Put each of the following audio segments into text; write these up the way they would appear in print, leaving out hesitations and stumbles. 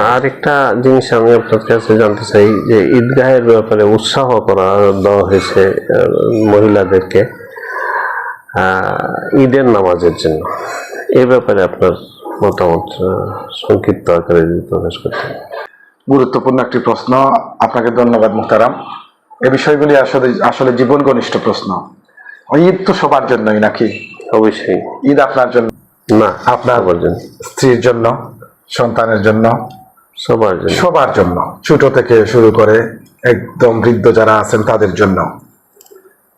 আরেকটা জিনিস আমি আপনার কাছে জানতে চাই যে ঈদগাহের ব্যাপারে উৎসাহ করা দেওয়া হয়েছে মহিলাদেরকে ঈদের নামাজের জন্য। এই ব্যাপারে আপনার মতামত সংক্ষিপ্ত আকারে যদি প্রকাশ করতেন। গুরুত্বপূর্ণ একটি প্রশ্ন, আপনাকে ধন্যবাদ মুহতারাম। এই বিষয়গুলি আসলে আসলে জীবন ঘনিষ্ঠ প্রশ্ন। ঈদ তো সবার জন্যই নাকি? অবশ্যই। ঈদ আপনার জন্য না, আপনার স্ত্রীর জন্য, সন্তানের জন্য, সবার জন্য, সবার জন্য, ছোট থেকে শুরু করে একদম বৃদ্ধ যারা আছেন তাদের জন্য।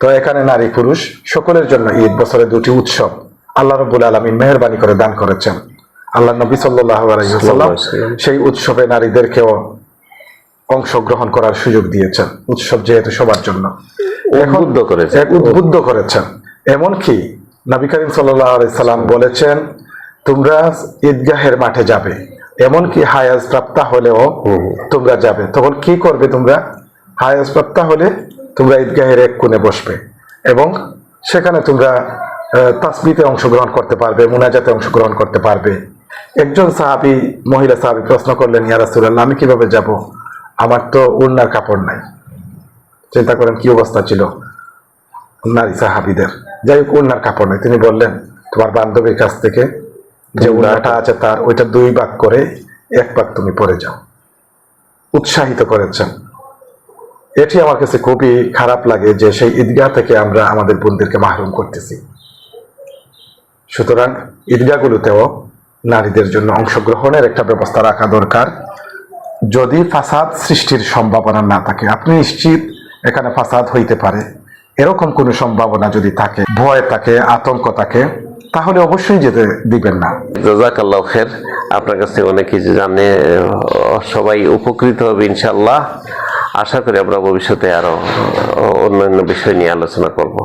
তো এখানে নারী পুরুষ সকলের জন্য ঈদ বছরে দুটি উৎসব আল্লাহ রাব্বুল আলামিন মেহেরবানি করে দান করেছেন। আল্লাহ নবী সাল্লাল্লাহু আলাইহি ওয়াসাল্লাম সেই উৎসবে নারীদেরকেও অংশগ্রহণ করার সুযোগ দিয়েছেন। উৎসব যেহেতু সবার জন্য, উদ্বুদ্ধ করেছেন। এমনকি নবী করিম সাল্লাল্লাহু আলাইহি সাল্লাম বলেছেন, তোমরা ঈদগাহের মাঠে যাবে, এমনকি হায়াজ প্রাপ্তা হলেও তোমরা যাবে। তখন কি করবে? তোমরা হায়াজ প্রাপ্তা হলে তোমরা ঈদগাহের এক কোণে বসবে এবং সেখানে তোমরা তাসবিতে অংশগ্রহণ করতে পারবে, মুনাজাতে অংশগ্রহণ করতে পারবে। একজন সাহাবী, মহিলা সাহাবী প্রশ্ন করলেন, ইয়া রাসূলুল্লাহ, আমি কিভাবে যাব? আমার তো ওড়নার কাপড় নাই। চিন্তা করেন কি অবস্থা ছিল নারী সাহাবীদের। যাই হোক, ওড়নার কাপড় নাই। তিনি বললেন, তোমার বান্ধবীর কাছ থেকে যে ওড়নাটা আছে তার ওইটা 2 ভাগ করে 1 ভাগ তুমি পরে যাও। উৎসাহিত করেছেন। এটি আমার কাছে খুবই খারাপ লাগে যে সেই ঈদগাহ থেকে আমরা আমাদের বোনদেরকে মাহরুম করতেছি। সুতরাং ঈদগাহগুলোতেও নারীদের জন্য অংশগ্রহণের একটা ব্যবস্থা রাখা দরকার। যদি ফাসাদ সৃষ্টির সম্ভাবনা না থাকে, আপনি নিশ্চিত এখানে ফাসাদ হইতে পারে, এরকম কোনো সম্ভাবনা যদি থাকে, ভয় থাকে, আতঙ্ক থাকে, তাহলে অবশ্যই যেতে দিবেন না। জাযাকাল্লাহু খাইর। আপনার কাছে অনেক কিছু জানে সবাই উপকৃত হবে ইনশাআল্লাহ। আশা করি আমরা ভবিষ্যতে আরো অন্যান্য বিষয় নিয়ে আলোচনা করব।